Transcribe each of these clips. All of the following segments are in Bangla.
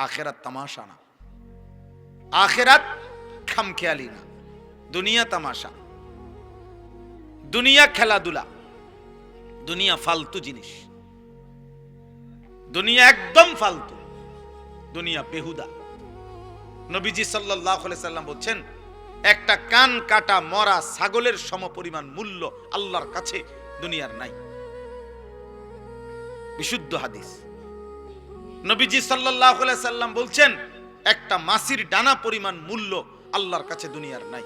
আখেরাত তামাশা না, আখেরাত খামখেয়ালি না। দুনিয়া তামাশা, দুনিয়া খেলাধুলা, দুনিয়া ফালতু জিনিস, দুনিয়া একদম ফালতু, দুনিয়া বেহুদা। নবীজি সাল্লাল্লাহু আলাইহি সাল্লাম বলছেন, একটা কান কাটা মরা ছাগলের সমপরিমাণ মূল্য আল্লাহর কাছে দুনিয়ার নাই। বিশুদ্ধ হাদিস। নবীজি সাল্লাল্লাহু আলাইহি সাল্লাম বলছেন, একটা মাছির ডানা পরিমাণ মূল্য আল্লাহর কাছে দুনিয়ার নাই।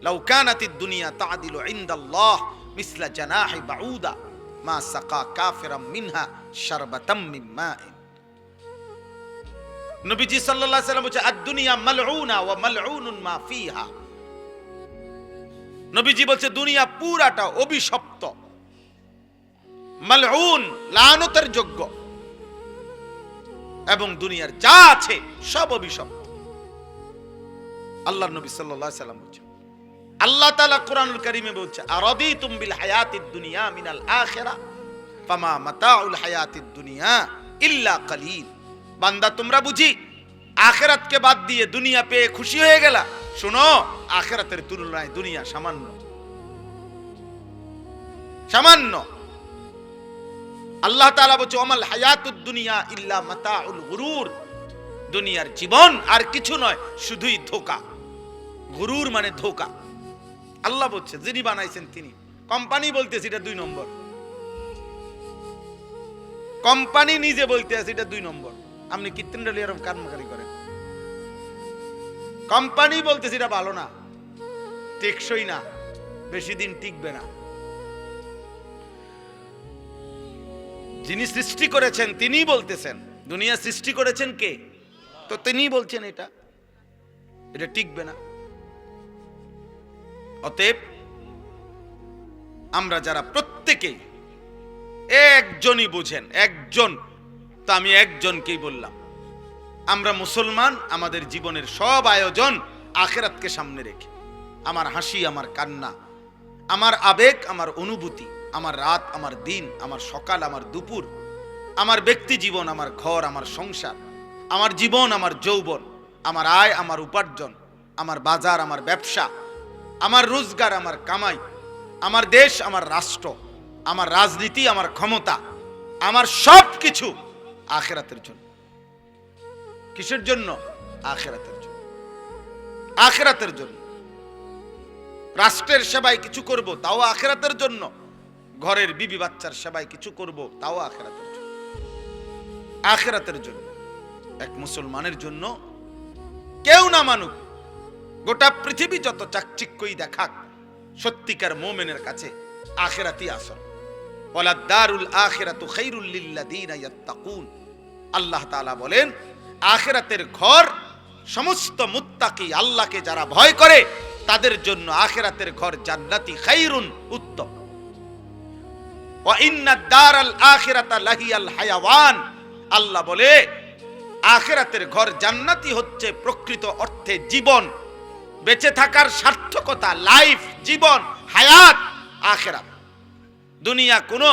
লাউ কানাতিদ দুনিয়া তা'দিলু ইনদাল্লাহ মিসলা জানাহি বাউদা মা সাকা কাফিরাম মিনহা শারবাতাম মিন মাইন। নবীজি সাল্লাল্লাহু আলাইহি সাল্লাম বলেছেন, আদ-দুনিয়া মালউনা ওয়া মালউনুন মা ফিহা। নবীজি বলছে দুনিয়া পুরাটা অভিশপ্ত, মালউন লানতের যোগ্য, এবং দুনিয়ার যা আছে সব অভিশপ্ত। আল্লাহর নবী সাল্লাল্লাহু আলাইহি সাল্লাম বলছেন, আল্লাহ তাআলা কোরআনুল কারীমে বলছে, আরাদিতুম বিল হায়াতিদ দুনিয়া মিনাল আখিরা ফামা মাতাউল হায়াতিদ দুনিয়া ইল্লা কালিল। বান্দা, তোমরা বুঝি আখিরাতকে বাদ দিয়ে দুনিয়া পেয়ে খুশি হয়ে গেলা? শোনো, আখিরাতের তুলনায় দুনিয়া সামান্য, সামান্য। আল্লাহ তাআলা বলছে, ওমাল হায়াতুদ দুনিয়া ইল্লা মাতাউল গুরুর। দুনিয়ার জীবন আর কিছু নয়, শুধুই ধোঁকা। গুরুর মানে ধোঁকা। আল্লাহ বলছে, যিনি বানাইছেন তিনি। কোম্পানি বলতেছে এটা 2 নম্বর, কোম্পানি নিজে বলতে আছে এটা 2 নম্বর। আপনি কৃত্রিম এরকম কারমাকারি করেন। কোম্পানি বলতেছে এটা ভালো না, টেকসই না, বেশি দিন টিকবে না। যিনি সৃষ্টি করেছেন তিনি বলতেছেন। দুনিয়া সৃষ্টি করেছেন কে? তো তিনি বলছেন এটা টিকবে না। অতএব আমরা যারা প্রত্যেকে একজনই বুঝেন, একজন, তো আমি একজনকেই বললাম, আমরা মুসলমান, আমাদের জীবনের সব আয়োজন আখিরাতকে সামনে রেখে। আমার হাসি, আমার কান্না, আমার আবেগ, আমার অনুভূতি, আমার রাত, আমার দিন, আমার সকাল, আমার দুপুর, আমার ব্যক্তি জীবন, আমার ঘর, আমার সংসার, আমার জীবন, আমার যৌবন, আমার আয়, আমার উপার্জন, আমার বাজার, আমার ব্যবসা, আমার রোজগার, আমার কামাই, আমার দেশ, আমার রাষ্ট্র, আমার রাজনীতি, আমার ক্ষমতা, আমার সব কিছু আখিরাতের জন্য। কিসের জন্য? আখিরাতের জন্য, আখিরাতের জন্য। রাষ্ট্রের সেবায় কিছু করব, তাও আখিরাতের জন্য। ঘরের বিবি বাচ্চার সেবায় কিছু করব, তাও আখিরাতের জন্য, আখিরাতের জন্য। এক মুসলমানের জন্য কেউ না মানুক, গোটা পৃথিবী যত চাকচিক্যই দেখাক, সত্যিকার মুমিনের কাছে আখিরাতই আসল। ওয়ালা দারুল আখিরাতু খায়রুল লিল্লাযিনা ইয়াত্তাকুন। আল্লাহ তাআলা বলেন, আখিরাতের ঘর সমস্ত মুত্তাকি, আল্লাহকে যারা ভয় করে তাদের জন্য আখিরাতের ঘর জান্নাতি, খায়রুন, উত্তম। ওয়া ইন্নাদ দারাল আখিরাতা লাহিয়াল হায়াওয়ান। আল্লাহ বলে, আখিরাতের ঘর জান্নাতি হচ্ছে প্রকৃত অর্থে জীবন, বেঁচে থাকার সার্থকতা, লাইফ, জীবন, হায়াত আখিরাত। দুনিয়া কোনো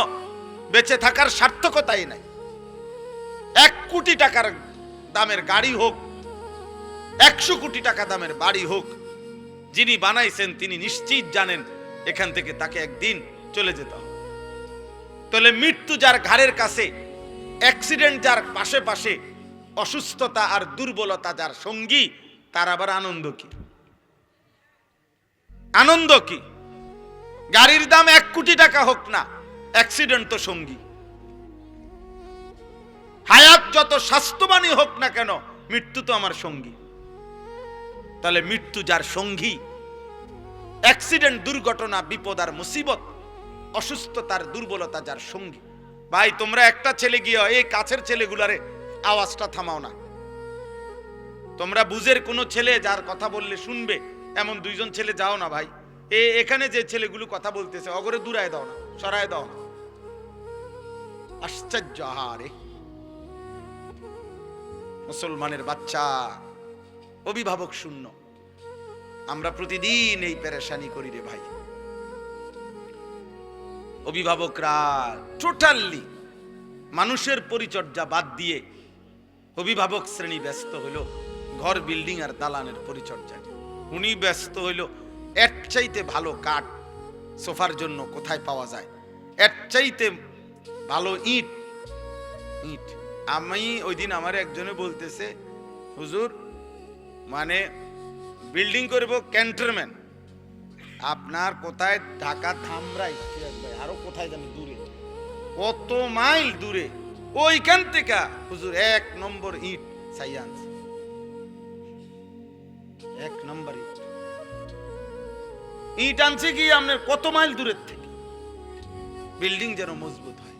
বেঁচে থাকার সার্থকতাই নাই। 1 কোটি টাকার দামের গাড়ি হোক, 100 কোটি টাকা দামের বাড়ি হোক, যিনি বানাইছেন তিনি নিশ্চিত জানেন এখান থেকে তাকে একদিন চলে যেতে হবে। তাহলে মৃত্যু যার ঘাড়ের কাছে, অ্যাক্সিডেন্ট যার পাশে পাশে, অসুস্থতা আর দুর্বলতা যার সঙ্গী, তার আবার আনন্দ কি? আনন্দ কি? গাড়ির দাম 1 কোটি টাকা হোক না, অ্যাক্সিডেন্ট তো সঙ্গী। হায়াত যত স্বাস্থ্যবানই হোক না কেন, মৃত্যু তো আমার সঙ্গী। তাহলে মৃত্যু যার সঙ্গী, অ্যাক্সিডেন্ট, দুর্ঘটনা, বিপদ আর মুসিবত, অসুস্থতার দুর্বলতা যার সঙ্গী। ভাই, তোমরা একটা ছেলে গিয়ে এই কাছের ছেলেগুলারে আওয়াজটা থামাও না। তোমরা বুঝের কোনো ছেলে যার কথা বললে শুনবে এমন 2জন ছেলে যাও না ভাই। এখানে যে ছেলেগুলো কথা বলতেছে অগরে দূরায় দাও না, সরায় দাও না। আশ্চর্য! আহারে, মুসলমানের বাচ্চা অভিভাবক শূন্য। আমরা প্রতিদিন এই পেরেশানি করি রে ভাই। অভিভাবকরা টোটালি মানুষের পরিচর্যা বাদ দিয়ে অভিভাবক শ্রেণী ব্যস্ত হইল ঘর বিল্ডিং আর দালানের পরিচর্যায়, উনি ব্যস্ত হইল এর চাইতে ভালো কাঠ সোফার জন্য কোথায় পাওয়া যায়, এর চাইতে ভালো ইট। আমি ওই দিন আমার একজনে বলতেছে, হুজুর মানে বিল্ডিং করব ক্যান্টনমেন্ট, আপনার কোথায় ঢাকা ধামরাই আরো কোথায় জানি দূরে, কত মাইল দূরে, ওইখান থেকে হুজুর 1 নম্বর ইট সাইয়ান্স, 1 নম্বর ইট আনছে কি আপনার কত মাইল দূরের থেকে, বিল্ডিং যেন মজবুত হয়।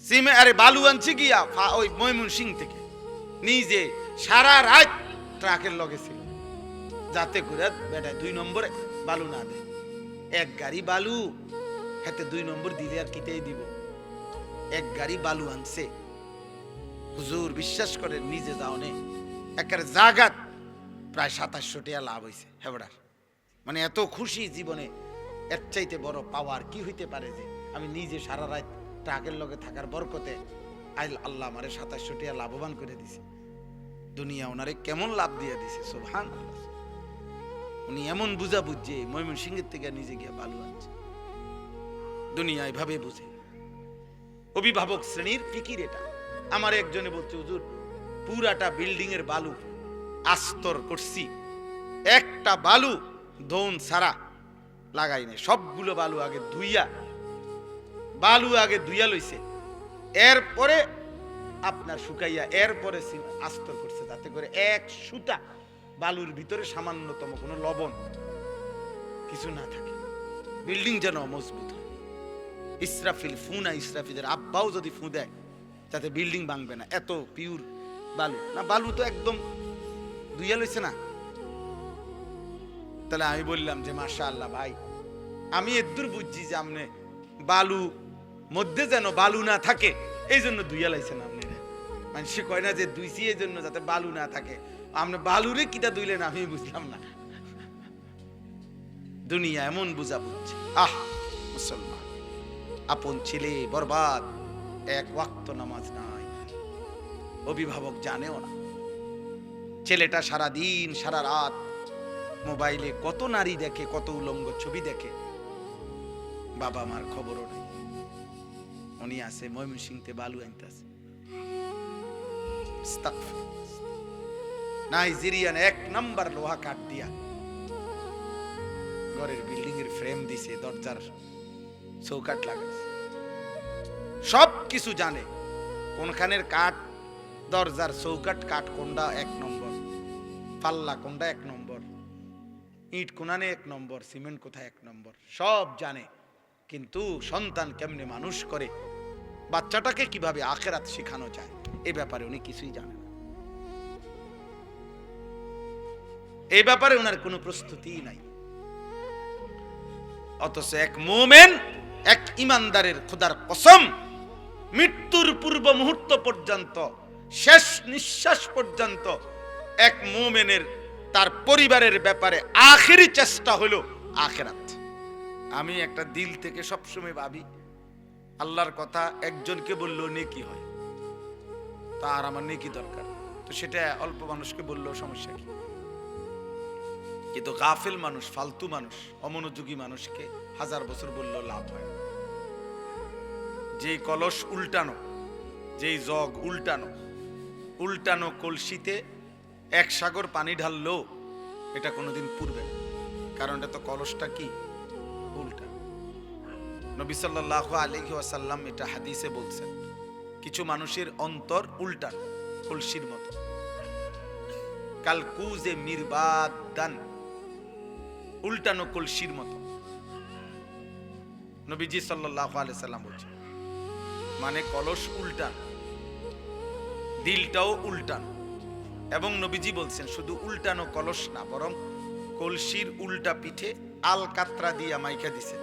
সিমে আরে বালু আনছে গিয়া ওই ময়মনসিং থেকে, নিজে সারা রাত ট্রাকের লগে ছিল, যাতে করে বেটা 2 নম্বরে বালু না দেয়। 1 গাড়ি বালু হাতে 2 নম্বর দিলে আর কিতেই দিব, 1 গাড়ি বালু আনছে। হুজুর বিশ্বাস করে নিজে যাও নে একের জাগাত প্রায় 2700 টাকা লাভ হয়েছে হেবড়ার। মানে এত খুশি জীবনে, এর চাইতে বড় পাওয়ার কি হইতে পারে যে আমি নিজে সারা রাত ট্রাকের লগে থাকার বরকতে আল্লাহ আমারে 2700 টাকা লাভবান করে দিছে। দুনিয়া ওনারে কেমন লাভ দিয়ে দিছে, সুবহানাল্লাহ। উনি এমন বুঝা বুঝছে ময়মনসিংহের থেকে নিজে গিয়া বালু আনছে। দুনিয়া এভাবে বুঝে, অভিভাবক শ্রেণীর ফিকির এটা। আমার একজনে বলছে, হুজুর পুরাটা বিল্ডিং এর বালু আস্তর করছি, একটা বালু ধন ছাড়া লাগাই নাই, সবগুলো বালু আগে ধুইয়া লইছে, এরপরে আপনার শুকাইয়া এরপরে আস্তর করছে, যাতে করে 1 সুতা বালুর ভিতরে সামান্যতম কোনো লবণ কিছু না থাকে, বিল্ডিং যেন মজবুত হয়। ইসরাফিলের আব্বাও যদি ফু দেয় যাতে বিল্ডিং ভাঙবে না, এত পিওর বালু না, বালু তো একদম ধুইয়া লইছে না। তাহলে আমি বললাম যে মাশাআল্লাহ ভাই, আমি এদূর বুঝছি যে আপনি বালু মধ্যে যেন বালু না থাকে এই জন্য ধুইয়া লাইছেন আপনি। মানুষ কয় না যে ধুইছি এই জন্য যাতে বালু না থাকে, আপনি বালুরে কিটা ধুইলেন আমি বুঝলাম না। দুনিয়া এমন বুঝা বুঝছে। মুসলমান আপন ছেলে বরবাদ, 1 ওয়াক্ত নামাজ নাই, অভিভাবক জানেও না। ছেলেটা সারা দিন সারা রাত মোবাইলে কত নারী দেখে, কত উলঙ্গ ছবি দেখে, বাবা মার খবরও নেই। উনি আছে ময়মনসিংহে বালু আনতেছে, নাইজেরিয়ান 1 নাম্বার লোহা কাঠ দিয়া ঘরের বিল্ডিং এর ফ্রেম দিছে, দরজার চৌকাঠ লাগাইছে, সব কিছু জানে, কোনখানের কাঠ, দরজার চৌকাঠ কাঠ কোনটা 1 নম্বর, পাল্লা কোনটা 1 নম্বর, ইট কোনানে 1 নম্বর, সিমেন্ট কোথায় 1 নম্বর, সব জানে। কিন্তু সন্তান কেমনে মানুষ করে, বাচ্চাটাকে কিভাবে আখিরাত শেখানো যায়, এই ব্যাপারে উনি কিছুই জানেন না। এই ব্যাপারে ওনার কোনো প্রস্তুতি নাই। অথচ 1 মুমিন, 1 ইমানদারের খোদার কসম, মৃত্যুর পূর্ব মুহূর্ত পর্যন্ত, শেষ নিঃশ্বাস পর্যন্ত 1 মুমিনের তার পরিবারের ব্যাপারে আখেরি চেষ্টা হলো আখিরাত। আমি একটা দিল থেকে সবসময় ভাবি, আল্লাহর কথা একজনকে বললেও নেকি হয়, তার আমার নেকি দরকার, তো সেটা অল্প মানুষকে বললেও সমস্যা কি? কিন্তু গাফেল মানুষ, ফালতু মানুষ, অমনোযোগী মানুষকে 1000 বছর বললেও লাভ হয়। যেই কলস উল্টানো, যেই জগ উল্টানো কলসিতে 1 সাগর পানি ঢাললেও এটা কোনোদিন পুরবে না, কারণ এটা তো কলসটা কি উল্টা। নবী সাল্লাল্লাহু আলাইহি ওয়াসাল্লাম এটা হাদিসে বলছেন, কিছু মানুষের অন্তর উল্টা কলসির মতো, কালকুজে মিরবাদান, উল্টানো কলসির মতো। নবীজি সাল্লাল্লাহু আলাইহি সাল্লাম বলছেন, মানে কলস উল্টান, দিলটাও উল্টান। এবং নবীজি বলছেন শুধু উল্টানো কলস না, বরং কলসির উল্টা পিঠে আলকাতরা দিয়া মাইকা দিছে,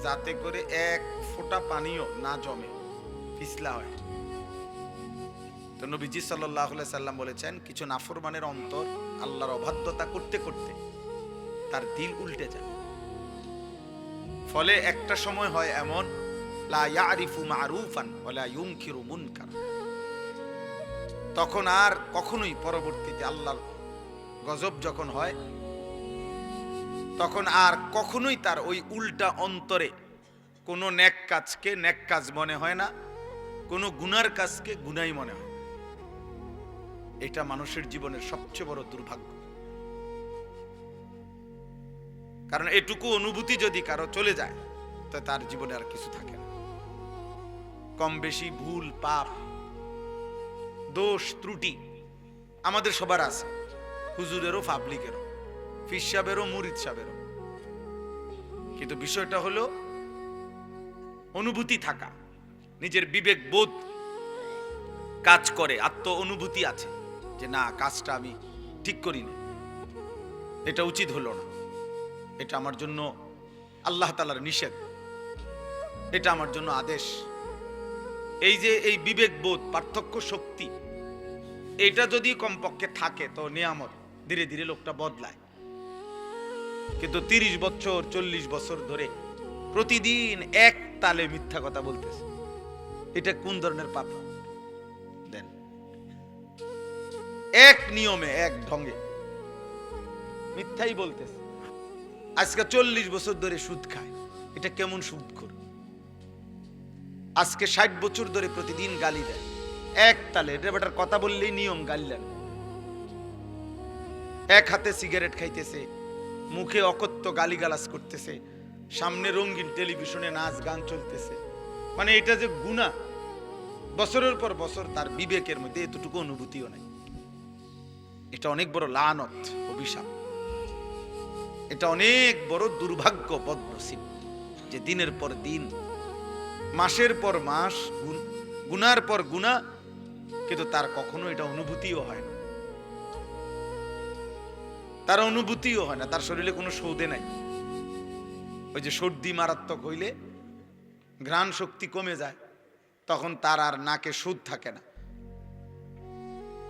যাতে করে 1 ফোঁটা পানিও না জমে, পিছলা হয়। তো নবীজি সাল্লাল্লাহু আলাইহি সাল্লাম বলেছেন, কিছু নাফরমানের অন্তর আল্লাহর অবাধ্যতা করতে করতে তার দিল উল্টে যায়, ফলে একটা সময় হয় এমন, লা ইয়ারিফু মারুফান ওয়া লা ইউনকিরু মুনকার, তখন আর কখনোই পরবর্তীতে আল্লাহর গজব যখন হয়, তখন আর কখনোই তার ওই উল্টা অন্তরে কোনো নেক কাজকে নেক কাজ মনে হয় না, কোনো গুনার কাজকে গুনাই মনে হয়। এটা মানুষের জীবনের সবচেয়ে বড় দুর্ভাগ্য। কারণ এটুকু অনুভূতি যদি কারো চলে যায়, তো তার জীবনে আর কিছু থাকে না। কম বেশি ভুল, পাপ, দোষ, ত্রুটি আমাদের সবার আছে, হুজুরেরও, পাবলিকেরও, ফির সাহেবেরও, মুরিদ সাহেবেরও। কিন্তু বিষয়টা হলো অনুভূতি থাকা, নিজের বিবেক বোধ কাজ করে, আত্ম অনুভূতি আছে যে না, কাজটা আমি ঠিক করি না, এটা উচিত হলো না, এটা আমার জন্য আল্লাহ তাআলার নিষেধ, এটা আমার জন্য আদেশ। এই যে এই বিবেক বোধ, পার্থক্য শক্তি, এটা যদি কমপক্ষে থাকে তো নিয়ামত, ধীরে ধীরে লোকটা বদলায়। কিন্তু 30 বছর 40 বছর ধরে প্রতিদিন এক তালে মিথ্যা কথা বলতেছে, এটা কোন ধরনের পাপ? দেন, এক নিয়মে এক ঢঙ্গে মিথ্যাই বলতেছে। আজকে 40 বছর ধরে সুদ খায়, এটা কেমন সুদখোর? আজকে 60 বছর ধরে প্রতিদিন গালি দেয় এক তালে, এটা বেটার কথা বললেই নিয়ম গাইলেন। এক হাতে সিগারেট খাইতেছে, মুখে অকথ্য গালিগালাজ করতেছে, সামনে রঙিন টেলিভিশনে নাচ গান চলতেছে। মানে এটা যে গুনাহ, বছরের পর বছর তার বিবেকের মধ্যে এতটুকু অনুভূতিও নাই। এটা অনেক বড় লানত, অভিশাপ। এটা অনেক বড় দুর্ভাগ্য, বদনসিব, যে দিনের পর দিন, মাসের পর মাস গুনার পর গুনাহ, কিন্তু তার কখনো এটা অনুভূতিও হয় না। তার অনুভূতিও হয় না, তার শরীরে কোনো সৌদে নাই। ওই যে সর্দি মারাত্মক হইলে ঘ্রাণ শক্তি কমে যায়, তখন তার আর নাকে সুদ থাকে না।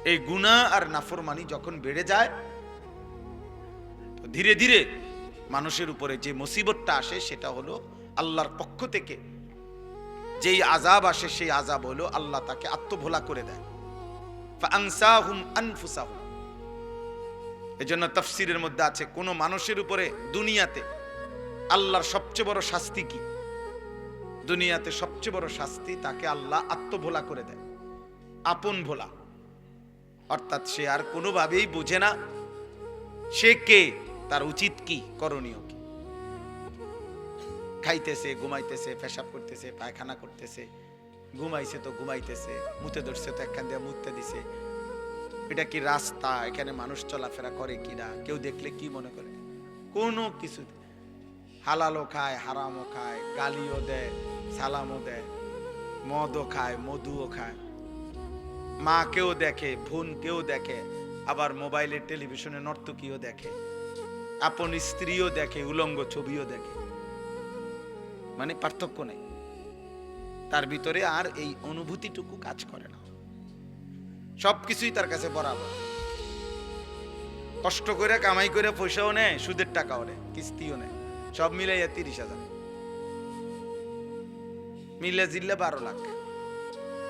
এই গুনাহ আর নাফরমানি যখন বেড়ে যায়, ধীরে ধীরে মানুষের উপরে যে মুসিবতটা আসে সেটা হলো আল্লাহর পক্ষ থেকে যেই আযাব আসে, সেই আযাব হলো আল্লাহ তাকে আত্মভোলা করে দেয়। ফাআনসাহুম আনফুসাহুম। এজন্য তাফসীরের মধ্যে আছে, কোন মানুষের উপরে দুনিয়াতে আল্লাহর সবচেয়ে বড় শাস্তি কি? দুনিয়াতে সবচেয়ে বড় শাস্তি, তাকে আল্লাহ আত্মভোলা করে দেয়, আপন ভোলা। অর্থাৎ সে আর কোনোভাবেই বোঝে না সে কে, তার উচিত কি, করণীয় কি। খাইতেছে, ঘুমাইতেছে, পেশাব করতেছে, পায়খানা করতেছে, ঘুমাইছে তো ঘুমাইতেছে, মুতে ধরছে তো একখান দিয়ে মুতে দিছে। এটা কি রাস্তা? এখানে মানুষ চলাফেরা করে কিনা, কেউ দেখলে কি মনে করে? কোনো কিছু। হালালও খায়, হারামও খায়, গালিও দেয়, সালামও দেয়, মদও খায়, মধুও খায়, মাকেও দেখে, বোনকেও দেখে, আবার মোবাইলে টেলিভিশনে নর্তকীও দেখে, আপন স্ত্রীও দেখে, উলঙ্গ ছবিও দেখে। মানে পার্থক্য নেই তার ভিতরে, আর এই অনুভূতিটুকু কাজ করে না। সবকিছুই তার কাছে বরাবর। কষ্ট করে কামাই করে পয়সাও নেয়, সুদের টাকাও নেয়, কিস্তিও নেয়, সব মিলাইয়া 30,000, মিলে জিল্লে 12 লাখ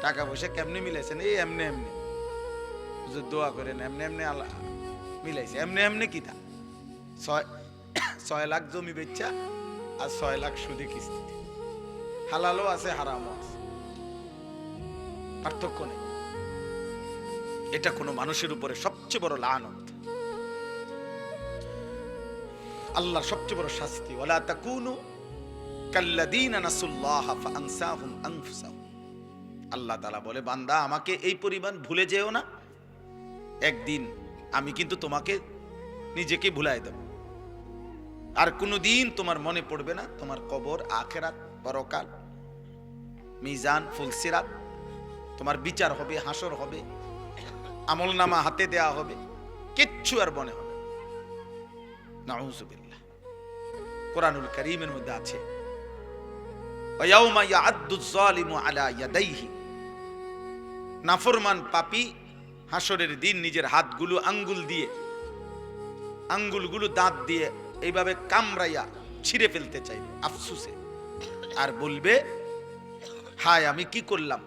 টাকা পয়সা। কেমনে মিলাইছেন? এই এমনি এমনি, দোয়া করেন, এমনি এমনি মিলাইছে। এমনি এমনি কি তা 6 লাখ জমি বেচা আর 6 লাখ সুদে কিস্তি। হালালও আছে, হারামও আছে, পার্থক্য নেই। এটা কোনো মানুষের উপরে সবচেয়ে বড় লানত, আল্লাহর সবচেয়ে বড় শাস্তি। ওয়ালা তাকুনু কাল্লাযীনা নাসুল্লাহা ফাআনসাহুম আনফুসাহুম। আল্লাহ তাআলা বলে, বান্দা আমাকে এই পরিমাণ ভুলে যেও না, একদিন আমি কিন্তু তোমাকে নিজেকে ভুলাই দেব। আর কোনোদিন তোমার মনে পড়বে না তোমার কবর, আখিরাত, পরকাল, মিজান, ফুলসিরাত, তোমার বিচার হবে, হাসর হবে, আমলনামা হাতে দেয়া হবে, কিচ্ছু আর মনে হবে। নাউযুবিল্লাহ। কোরআনুল কারীমের মধ্যে আছে, ওয়ায়াউমা ইয়া'আদ্দুয যালিমু আলা ইয়াদাইহি। নাফরমান পাপী হাসরের দিন নিজের হাতগুলো আঙ্গুলগুলো দাঁত দিয়ে এইভাবে কামড়াইয়া ছিঁড়ে ফেলতে চাইবে আফসুসে, আর বলবে, হায় আমি কি করলাম,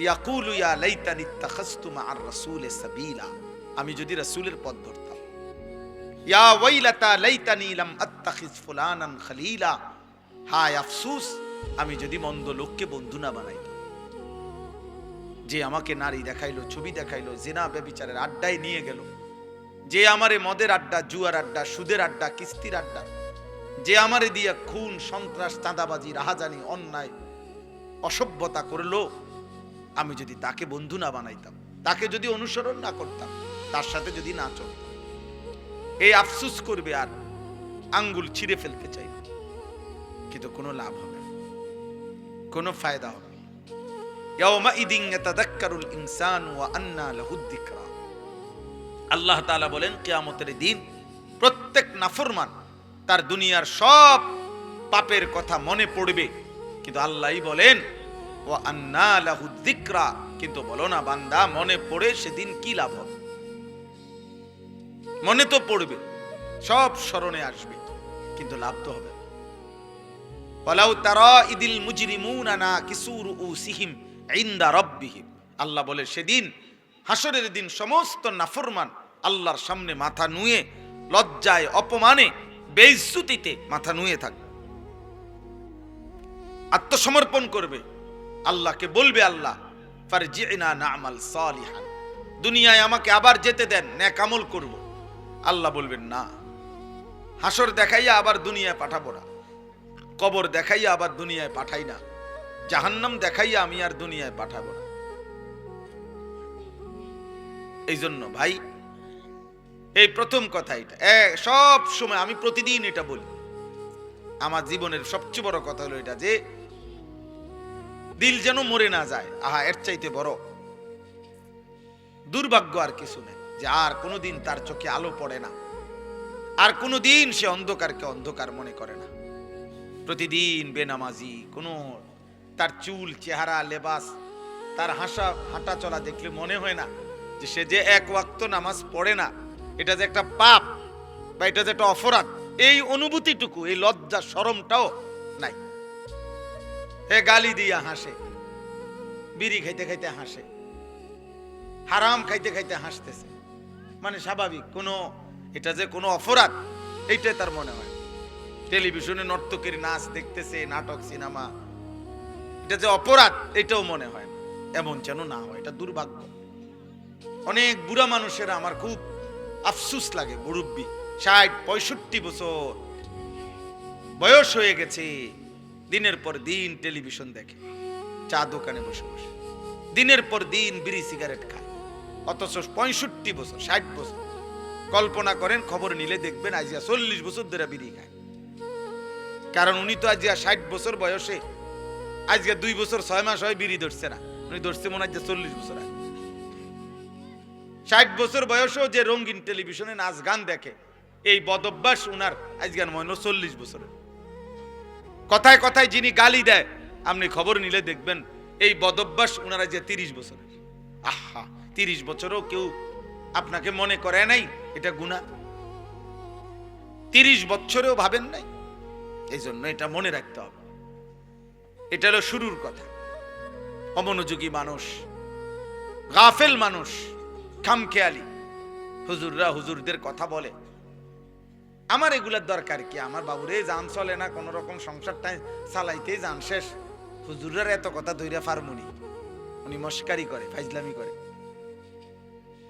ইয়াকুলু ইয়া লাইতানি ইত্তাখাযতু মা'আর রাসূলি সাবিলা, আমি যদি রাসূলের পথ ধরতাম। ইয়া ওয়াইলাতা লাইতানি লাম আত্তাখিজ ফুলানান খলিলা, হায় আফসোস আমি যদি মন্দ লোককে বন্ধু না বানাইতাম। যে আমাকে নারী দেখাইলো, ছবি দেখাইলো, জিনা ব্যভিচারের আড্ডায় নিয়ে গেল, যে আমারে মদের আড্ডা, জুয়ার আড্ডা, সুদের আড্ডা, কিস্তির আড্ডা, যে আমারে দিয়ে খুন, সন্ত্রাস, চাঁদাবাজি, রাহাজানি, অন্যায়, অসভ্যতা করলো, আমি যদি তাকে বন্ধু না বানাইতাম, তাকে যদি অনুসরণ না করতাম, তার সাথে যদি না চলতাম, এই আফসোস করবে আর আঙ্গুল ছিঁড়ে ফেলতে চাই, কিন্তু কোনো লাভ হবে না, কোনো ফায়দা হবে না। ইয়াউমাইদিন ইয়াতাযাক্কারুল ইনসানু ওয়া আন্না লাহুদ যিকরা। আল্লাহ তাআলা বলেন কিয়ামতের দিন প্রত্যেক নাফরমান তার দুনিয়ার সব পাপের কথা মনে পড়বে, কিন্তু আল্লাহই বলেন ওয়া আন্না লাহুদ যিকরা, কিন্তু বলো না বান্দা মনে পড়ে সেদিন কি লাভ হবে? মনে তো পড়বে, সব স্মরণে আসবে, কিন্তু লাভ তো হবে। ওয়ালাউ তারা ইদিল মুজরিমুনা নাকিসু রুউসিহিম ইনদা রাব্বিহিম, আল্লাহ বলে সেদিন হাসরের দিন সমস্ত নাফরমান আল্লাহর সামনে মাথা নুয়ে, লজ্জায়, অপমানে, বেইজ্জতিতে মাথা নুয়ে থাকবে, আত্মসমর্পণ করবে, আল্লাহকে বলবে আল্লাহ ফারজি'না না'মাল সালিহান, দুনিয়ায় আমাকে আবার যেতে দেন, নেক আমল করব। আল্লাহ বলবেন না, হাসর দেখাইয়া আবার দুনিয়ায় পাঠাবো না, কবর দেখাইয়া আবার দুনিয়ায় পাঠাই না, জাহান্নাম দেখাইয়া আমি আর দুনিয়ায় পাঠাবো না। এই জন্য ভাই এই প্রথম কথা, এটা সব সময় আমি প্রতিদিন এটা বলি, আমার জীবনের সবচেয়ে বড় কথা হলো এটা, যে দিল যেন মরে না যায়। আহা, এর চাইতে বড় দুর্ভাগ্য আর কিছু নেই, যে আর কোনোদিন তার চোখে আলো পড়ে না, আর কোনোদিন সে অন্ধকারকে অন্ধকার মনে করে না। প্রতিদিন বেনামাজি, কোনো তার চুল, চেহারা, লেবাস, তার হাঁটা চলা দেখলে মনে হয় না যে সে যে এক ওয়াক্ত নামাজ পড়ে না, এটা যে একটা পাপ বা এটা যে একটা অপরাধ, এই অনুভূতিটুকু, এই লজ্জা শরমটাও নাই। হে গালি দিয়া হাসে, বিড়ি খাইতে খাইতে হাসে, হারাম খাইতে খাইতে হাসতেছে, মানে স্বাভাবিক, কোনো এটা যে কোনো অপরাধ এইটাই তার মনে হয়। টেলিভিশনে নর্তকীর নাচ দেখতেছে, নাটক, সিনেমা, এটা যে অপরাধ এটাও মনে হয় না। এমন যেন না হয়, এটা দুর্ভাগ্য। অনেক বুড়া মানুষেরা আমার খুব আফসোস লাগে, মুরব্বী 60-65 বছর বয়স হয়ে গেছে, দিনের পর দিন টেলিভিশন দেখে, চা দোকানে বসে বসে দিনের পর দিন বিড়ি সিগারেট খায়, অথচ 65 বছর 60 বছর। কল্পনা করেন, খবর নিলে দেখবেন আজ 40 বছর ধরে বিড়ি খায়, কারণ উনি তো আজ 60 বছর বয়সে, আজকে 2 বছর 6 মাস হয় বিড়ি ধরছে না, উনি ধরছে মনে হয় 40 বছর আগে। 60 বছর বয়সেও যে রঙিন টেলিভিশনে নাচ গান দেখে, এই বদভ্যাস উনার আজকে মনে হয় 40 বছরের। কথায় কথায় যিনি গালি দেয়, আপনি খবর নিলে দেখবেন এই বদভ্যাস উনারা যে 30 বছরের। আহা, 30 বছরও কেউ আপনাকে মনে করে নাই এটা গুনাহ? 30 বছরেও ভাবেন নাই? এই জন্য এটা মনে রাখতে হবে। এটা হলো শুরুর কথা। অমনোযোগী মানুষ, গাফেল মানুষ, খামখেয়ালি, হুজুররা হুজুরদের কথা বলে, আমার এগুলার দরকার কি? আমার বাবুরে জান চলে না, কোন রকম সংসারটা চালাইতে জান শেষ, হুজুরের এত কথা ধইরা ফার্মুনি, উনি মস্কারি করে, ফাইজলামি করে।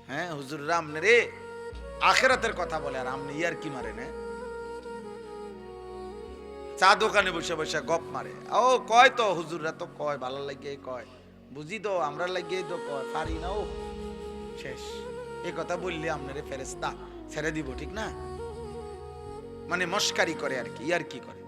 হ্যাঁ, হুজুররা আমনে আখেরাতের কথা বলে, আর আমনে ইয়ার কি মারে না, চা দোকানে বসে বসে গপ মারে। ও কয় তো হুজুররা তো কয়, ভালো লাগে কয়, বুঝি তো আমরা লাগিয়ে তো কয়, পারি না, ও শেষ। এই কথা বললে আপনারে ফেরেশতা ছেড়ে দিব, ঠিক না? মানে মস্কারি করে আর কি, ইয়ার কি করে।